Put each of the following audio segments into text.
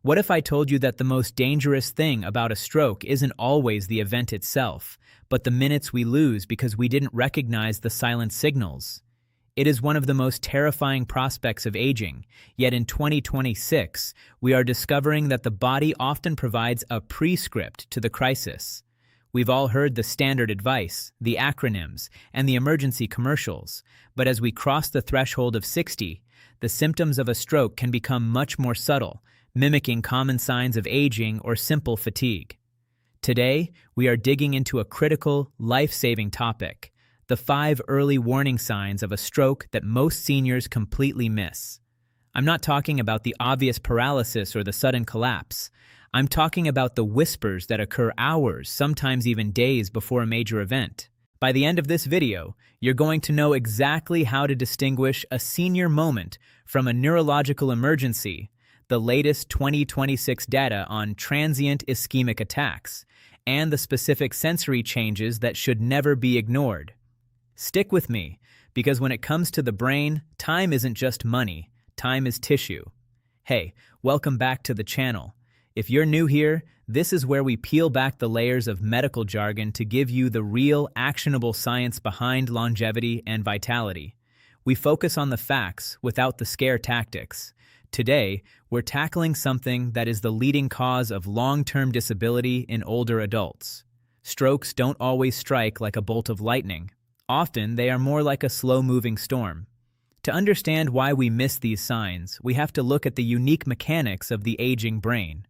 What if I told you that the most dangerous thing about a stroke isn't always the event itself, but the minutes we lose because we didn't recognize the silent signals? It is one of the most terrifying prospects of aging, yet in 2026, we are discovering that the body often provides a prescript to the crisis. We've all heard the standard advice, the acronyms, and the emergency commercials, but as we cross the threshold of 60, the symptoms of a stroke can become much more subtle, mimicking common signs of aging or simple fatigue. Today, we are digging into a critical, life-saving topic: the 5 early warning signs of a stroke that most seniors completely miss. I'm not talking about the obvious paralysis or the sudden collapse. I'm talking about the whispers that occur hours, sometimes even days before a major event. By the end of this video, you're going to know exactly how to distinguish a senior moment from a neurological emergency, the latest 2026 data on transient ischemic attacks, and the specific sensory changes that should never be ignored. Stick with me, because when it comes to the brain, time isn't just money, time is tissue. Hey, welcome back to the channel. If you're new here, this is where we peel back the layers of medical jargon to give you the real, actionable science behind longevity and vitality. We focus on the facts without the scare tactics. Today, we're tackling something that is the leading cause of long-term disability in older adults. Strokes don't always strike like a bolt of lightning. Often, they are more like a slow-moving storm. To understand why we miss these signs, we have to look at the unique mechanics of the aging brain.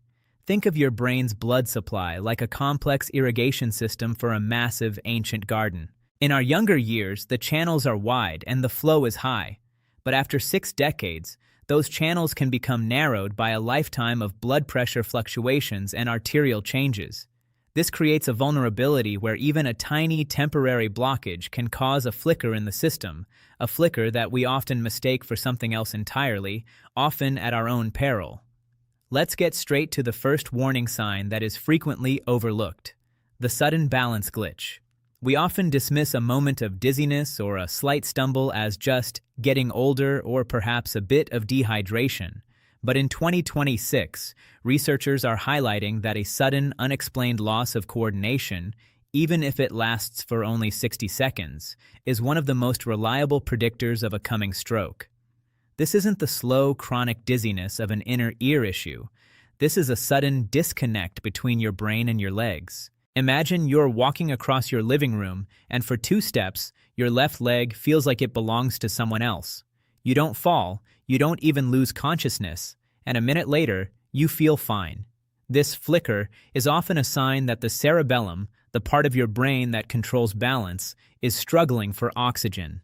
Think of your brain's blood supply like a complex irrigation system for a massive, ancient garden. In our younger years, the channels are wide and the flow is high. But after 6 decades, those channels can become narrowed by a lifetime of blood pressure fluctuations and arterial changes. This creates a vulnerability where even a tiny temporary blockage can cause a flicker in the system, a flicker that we often mistake for something else entirely, often at our own peril. Let's get straight to the first warning sign that is frequently overlooked: the sudden balance glitch. We often dismiss a moment of dizziness or a slight stumble as just getting older or perhaps a bit of dehydration. But in 2026, researchers are highlighting that a sudden, unexplained loss of coordination, even if it lasts for only 60 seconds, is one of the most reliable predictors of a coming stroke. This isn't the slow, chronic dizziness of an inner ear issue. This is a sudden disconnect between your brain and your legs. Imagine you're walking across your living room, and for 2 steps, your left leg feels like it belongs to someone else. You don't fall, you don't even lose consciousness, and a minute later, you feel fine. This flicker is often a sign that the cerebellum, the part of your brain that controls balance, is struggling for oxygen.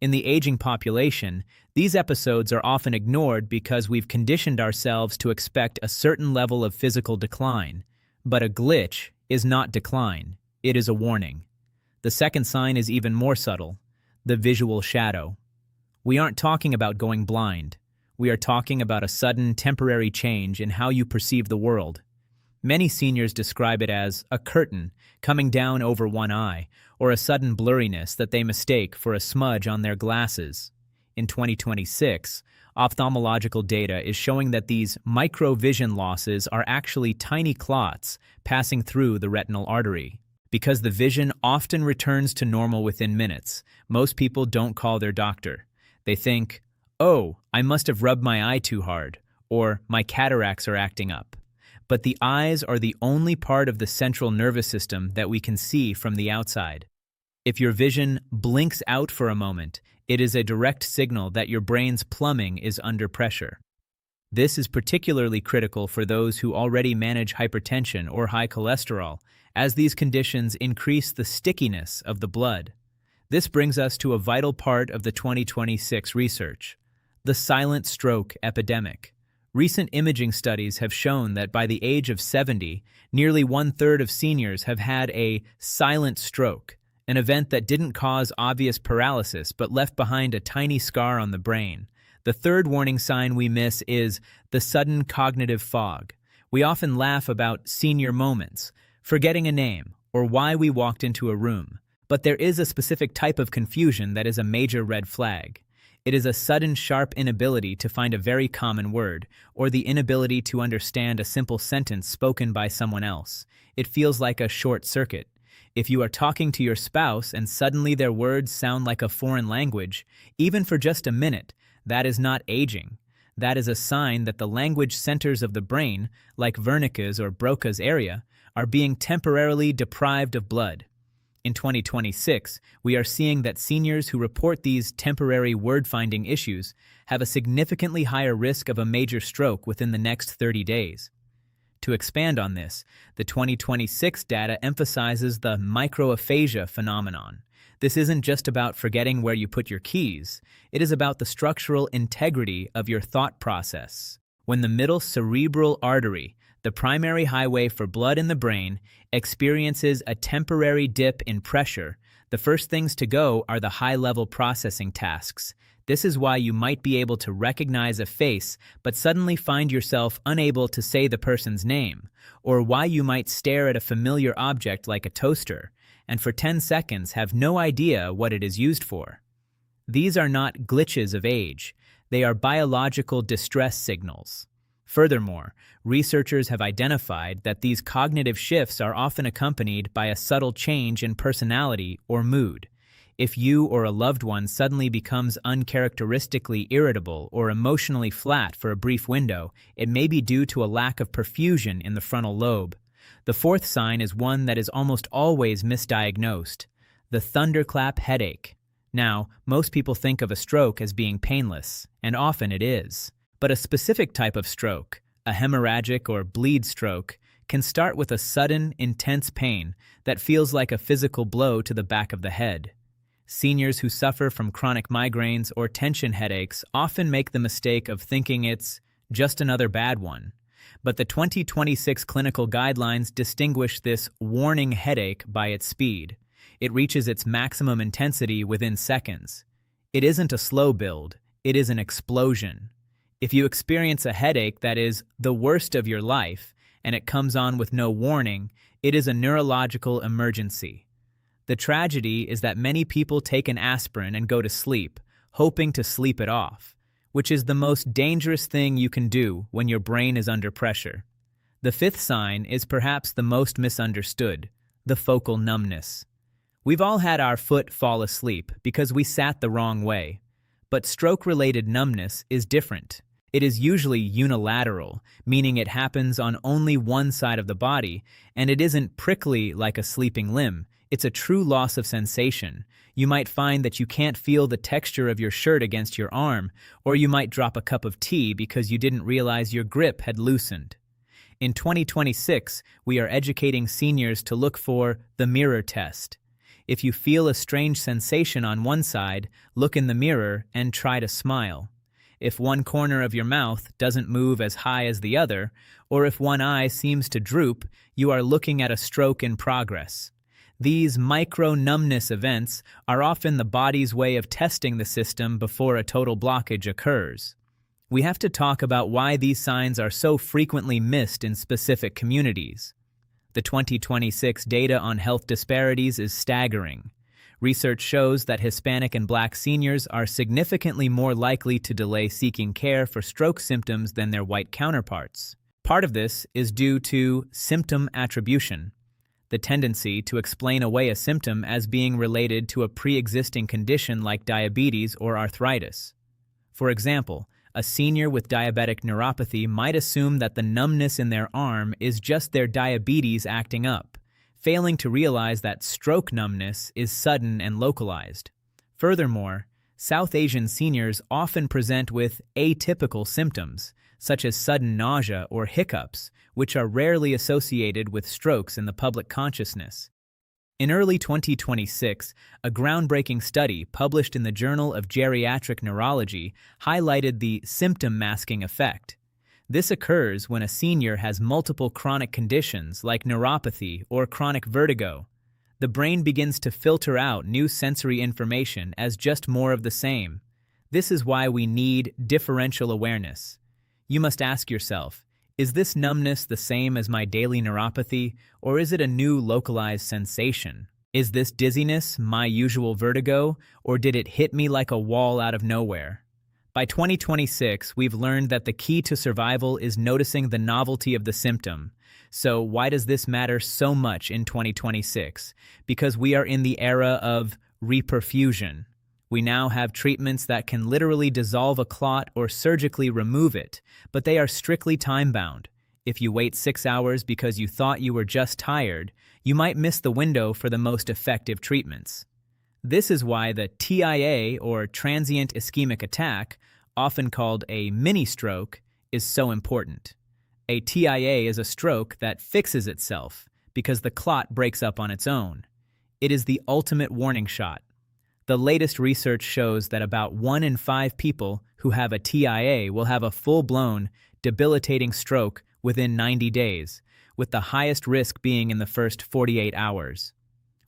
In the aging population, these episodes are often ignored because we've conditioned ourselves to expect a certain level of physical decline. But a glitch is not decline, it is a warning. The second sign is even more subtle: the visual shadow. We aren't talking about going blind. We are talking about a sudden, temporary change in how you perceive the world. Many seniors describe it as a curtain coming down over one eye, or a sudden blurriness that they mistake for a smudge on their glasses. In 2026, ophthalmological data is showing that these micro-vision losses are actually tiny clots passing through the retinal artery. Because the vision often returns to normal within minutes, most people don't call their doctor. They think, "Oh, I must have rubbed my eye too hard," or "my cataracts are acting up." But the eyes are the only part of the central nervous system that we can see from the outside. If your vision blinks out for a moment, it is a direct signal that your brain's plumbing is under pressure. This is particularly critical for those who already manage hypertension or high cholesterol, as these conditions increase the stickiness of the blood. This brings us to a vital part of the 2026 research: the silent stroke epidemic. Recent imaging studies have shown that by the age of 70, nearly 1/3 of seniors have had a silent stroke, an event that didn't cause obvious paralysis but left behind a tiny scar on the brain. The third warning sign we miss is the sudden cognitive fog. We often laugh about senior moments, forgetting a name, or why we walked into a room. But there is a specific type of confusion that is a major red flag. It is a sudden, sharp inability to find a very common word, or the inability to understand a simple sentence spoken by someone else. It feels like a short circuit. If you are talking to your spouse and suddenly their words sound like a foreign language, even for just a minute, that is not aging. That is a sign that the language centers of the brain, like Wernicke's or Broca's area, are being temporarily deprived of blood. In 2026, we are seeing that seniors who report these temporary word-finding issues have a significantly higher risk of a major stroke within the next 30 days. To expand on this, the 2026 data emphasizes the micro-aphasia phenomenon. This isn't just about forgetting where you put your keys. It is about the structural integrity of your thought process. When the middle cerebral artery, the primary highway for blood in the brain, experiences a temporary dip in pressure, the first things to go are the high-level processing tasks. This is why you might be able to recognize a face but suddenly find yourself unable to say the person's name, or why you might stare at a familiar object like a toaster, and for 10 seconds have no idea what it is used for. These are not glitches of age. They are biological distress signals. Furthermore, researchers have identified that these cognitive shifts are often accompanied by a subtle change in personality or mood. If you or a loved one suddenly becomes uncharacteristically irritable or emotionally flat for a brief window, it may be due to a lack of perfusion in the frontal lobe. The fourth sign is one that is almost always misdiagnosed: the thunderclap headache. Now, most people think of a stroke as being painless, and often it is. But a specific type of stroke, a hemorrhagic or bleed stroke, can start with a sudden, intense pain that feels like a physical blow to the back of the head. Seniors who suffer from chronic migraines or tension headaches often make the mistake of thinking it's just another bad one. But the 2026 clinical guidelines distinguish this warning headache by its speed. It reaches its maximum intensity within seconds. It isn't a slow build, it is an explosion. If you experience a headache that is the worst of your life, and it comes on with no warning, it is a neurological emergency. The tragedy is that many people take an aspirin and go to sleep, hoping to sleep it off, which is the most dangerous thing you can do when your brain is under pressure. The fifth sign is perhaps the most misunderstood: the focal numbness. We've all had our foot fall asleep because we sat the wrong way. But stroke-related numbness is different. It is usually unilateral, meaning it happens on only one side of the body, and it isn't prickly like a sleeping limb. It's a true loss of sensation. You might find that you can't feel the texture of your shirt against your arm, or you might drop a cup of tea because you didn't realize your grip had loosened. In 2026, we are educating seniors to look for the mirror test. If you feel a strange sensation on one side, look in the mirror and try to smile. If one corner of your mouth doesn't move as high as the other, or if one eye seems to droop, you are looking at a stroke in progress. These micro-numbness events are often the body's way of testing the system before a total blockage occurs. We have to talk about why these signs are so frequently missed in specific communities. The 2026 data on health disparities is staggering. Research shows that Hispanic and Black seniors are significantly more likely to delay seeking care for stroke symptoms than their white counterparts. Part of this is due to symptom attribution, the tendency to explain away a symptom as being related to a pre-existing condition like diabetes or arthritis. For example, a senior with diabetic neuropathy might assume that the numbness in their arm is just their diabetes acting up, failing to realize that stroke numbness is sudden and localized. Furthermore, South Asian seniors often present with atypical symptoms, such as sudden nausea or hiccups, which are rarely associated with strokes in the public consciousness. In early 2026, a groundbreaking study published in the Journal of Geriatric Neurology highlighted the symptom masking effect. This occurs when a senior has multiple chronic conditions like neuropathy or chronic vertigo. The brain begins to filter out new sensory information as just more of the same. This is why we need differential awareness. You must ask yourself, is this numbness the same as my daily neuropathy, or is it a new localized sensation? Is this dizziness my usual vertigo, or did it hit me like a wall out of nowhere? By 2026, we've learned that the key to survival is noticing the novelty of the symptom. So why does this matter so much in 2026? Because we are in the era of reperfusion. We now have treatments that can literally dissolve a clot or surgically remove it, but they are strictly time-bound. If you wait 6 hours because you thought you were just tired, you might miss the window for the most effective treatments. This is why the TIA, or transient ischemic attack, often called a mini-stroke, is so important. A TIA is a stroke that fixes itself because the clot breaks up on its own. It is the ultimate warning shot. The latest research shows that about 1 in 5 people who have a TIA will have a full-blown, debilitating stroke within 90 days, with the highest risk being in the first 48 hours.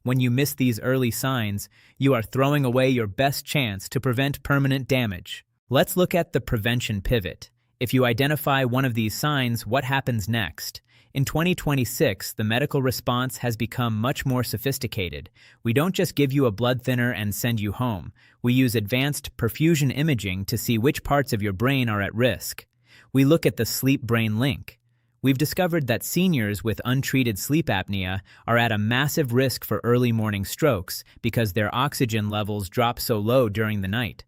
When you miss these early signs, you are throwing away your best chance to prevent permanent damage. Let's look at the prevention pivot. If you identify one of these signs, what happens next? In 2026, the medical response has become much more sophisticated. We don't just give you a blood thinner and send you home. We use advanced perfusion imaging to see which parts of your brain are at risk. We look at the sleep-brain link. We've discovered that seniors with untreated sleep apnea are at a massive risk for early morning strokes because their oxygen levels drop so low during the night.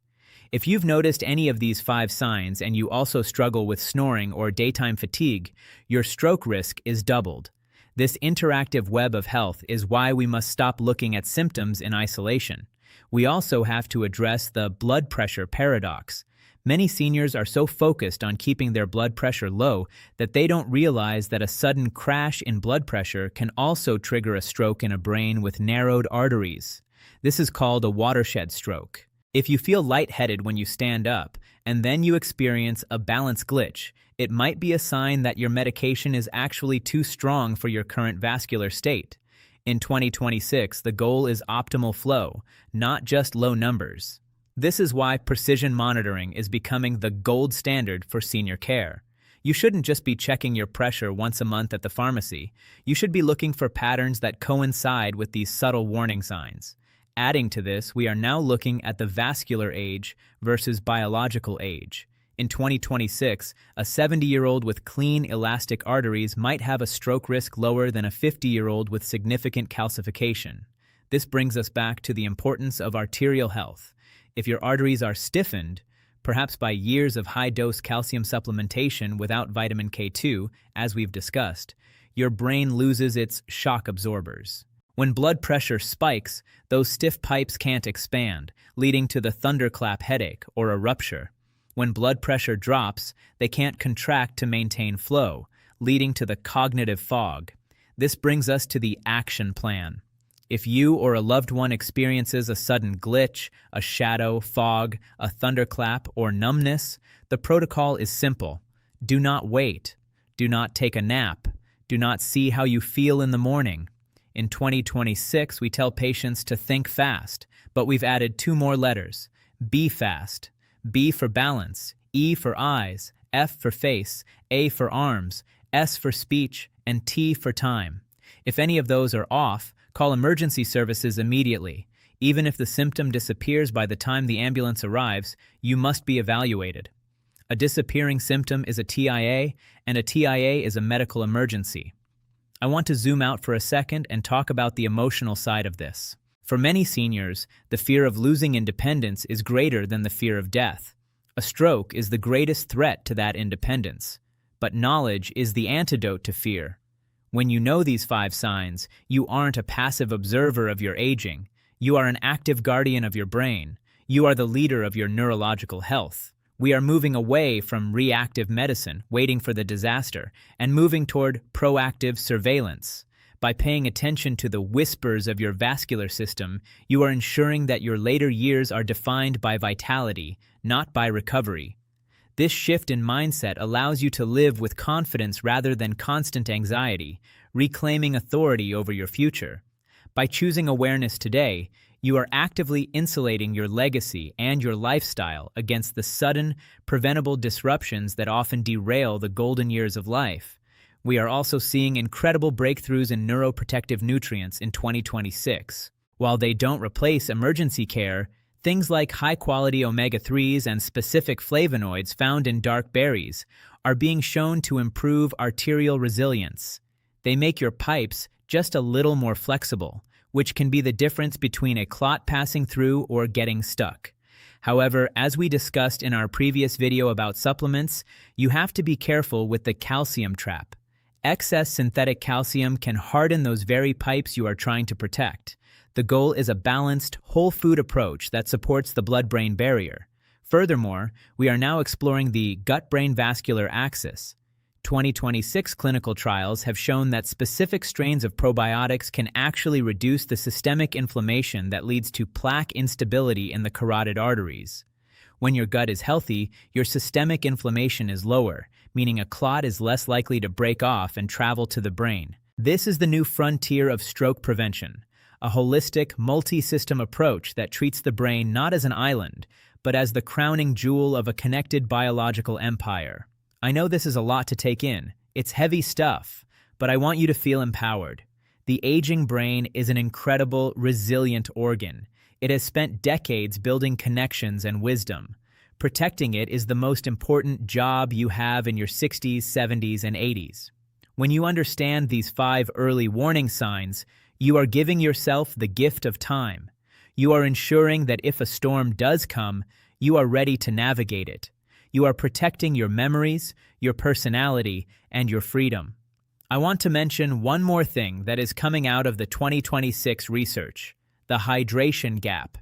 If you've noticed any of these 5 signs and you also struggle with snoring or daytime fatigue, your stroke risk is doubled. This interactive web of health is why we must stop looking at symptoms in isolation. We also have to address the blood pressure paradox. Many seniors are so focused on keeping their blood pressure low that they don't realize that a sudden crash in blood pressure can also trigger a stroke in a brain with narrowed arteries. This is called a watershed stroke. If you feel lightheaded when you stand up, and then you experience a balance glitch, it might be a sign that your medication is actually too strong for your current vascular state. In 2026, the goal is optimal flow, not just low numbers. This is why precision monitoring is becoming the gold standard for senior care. You shouldn't just be checking your pressure once a month at the pharmacy. You should be looking for patterns that coincide with these subtle warning signs. Adding to this, we are now looking at the vascular age versus biological age. In 2026, a 70-year-old with clean, elastic arteries might have a stroke risk lower than a 50-year-old with significant calcification. This brings us back to the importance of arterial health. If your arteries are stiffened, perhaps by years of high-dose calcium supplementation without vitamin K2, as we've discussed, your brain loses its shock absorbers. When blood pressure spikes, those stiff pipes can't expand, leading to the thunderclap headache or a rupture. When blood pressure drops, they can't contract to maintain flow, leading to the cognitive fog. This brings us to the action plan. If you or a loved one experiences a sudden glitch, a shadow, fog, a thunderclap, or numbness, the protocol is simple. Do not wait. Do not take a nap. Do not see how you feel in the morning. In 2026, we tell patients to think fast, but we've added 2 more letters. Be fast. B for balance, E for eyes, F for face, A for arms, S for speech, and T for time. If any of those are off, call emergency services immediately. Even if the symptom disappears by the time the ambulance arrives, you must be evaluated. A disappearing symptom is a TIA, and a TIA is a medical emergency. I want to zoom out for a second and talk about the emotional side of this. For many seniors, the fear of losing independence is greater than the fear of death. A stroke is the greatest threat to that independence. But knowledge is the antidote to fear. When you know these 5 signs, you aren't a passive observer of your aging. You are an active guardian of your brain. You are the leader of your neurological health. We are moving away from reactive medicine, waiting for the disaster, and moving toward proactive surveillance. By paying attention to the whispers of your vascular system, you are ensuring that your later years are defined by vitality, not by recovery. This shift in mindset allows you to live with confidence rather than constant anxiety, reclaiming authority over your future. By choosing awareness today, you are actively insulating your legacy and your lifestyle against the sudden, preventable disruptions that often derail the golden years of life. We are also seeing incredible breakthroughs in neuroprotective nutrients in 2026. While they don't replace emergency care, things like high-quality omega-3s and specific flavonoids found in dark berries are being shown to improve arterial resilience. They make your pipes just a little more flexible, which can be the difference between a clot passing through or getting stuck. However, as we discussed in our previous video about supplements, you have to be careful with the calcium trap. Excess synthetic calcium can harden those very pipes you are trying to protect. The goal is a balanced, whole food approach that supports the blood-brain barrier. Furthermore, we are now exploring the gut-brain vascular axis. 2026 clinical trials have shown that specific strains of probiotics can actually reduce the systemic inflammation that leads to plaque instability in the carotid arteries. When your gut is healthy, your systemic inflammation is lower, meaning a clot is less likely to break off and travel to the brain. This is the new frontier of stroke prevention, a holistic, multi-system approach that treats the brain not as an island, but as the crowning jewel of a connected biological empire. I know this is a lot to take in. It's heavy stuff, but I want you to feel empowered. The aging brain is an incredible, resilient organ. It has spent decades building connections and wisdom. Protecting it is the most important job you have in your 60s, 70s, and 80s. When you understand these 5 early warning signs, you are giving yourself the gift of time. You are ensuring that if a storm does come, you are ready to navigate it. You are protecting your memories, your personality, and your freedom. I want to mention one more thing that is coming out of the 2026 research: the hydration gap.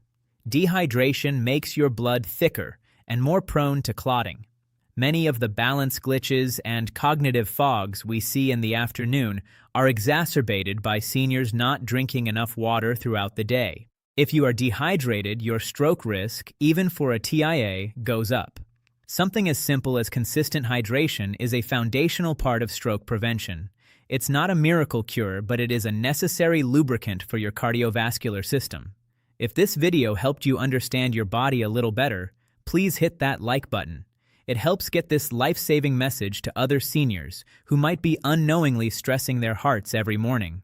Dehydration makes your blood thicker and more prone to clotting. Many of the balance glitches and cognitive fogs we see in the afternoon are exacerbated by seniors not drinking enough water throughout the day. If you are dehydrated, your stroke risk, even for a TIA, goes up. Something as simple as consistent hydration is a foundational part of stroke prevention. It's not a miracle cure, but it is a necessary lubricant for your cardiovascular system. If this video helped you understand your body a little better, please hit that like button. It helps get this life-saving message to other seniors who might be unknowingly stressing their hearts every morning.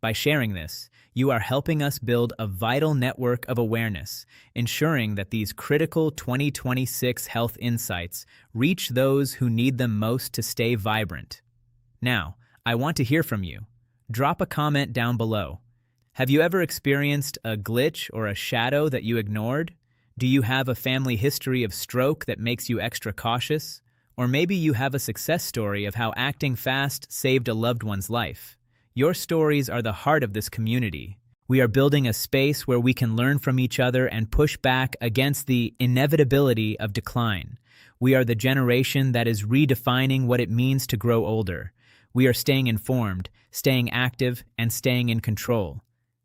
By sharing this, you are helping us build a vital network of awareness, ensuring that these critical 2026 health insights reach those who need them most to stay vibrant. Now, I want to hear from you. Drop a comment down below. Have you ever experienced a glitch or a shadow that you ignored? Do you have a family history of stroke that makes you extra cautious? Or maybe you have a success story of how acting fast saved a loved one's life. Your stories are the heart of this community. We are building a space where we can learn from each other and push back against the inevitability of decline. We are the generation that is redefining what it means to grow older. We are staying informed, staying active, and staying in control.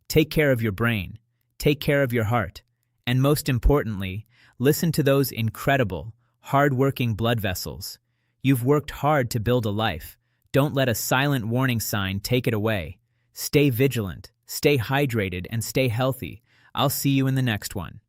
Take care of your brain. Take care of your heart. And most importantly, listen to those incredible, hard-working blood vessels. You've worked hard to build a life. Don't let a silent warning sign take it away. Stay vigilant, stay hydrated, and stay healthy. I'll see you in the next one.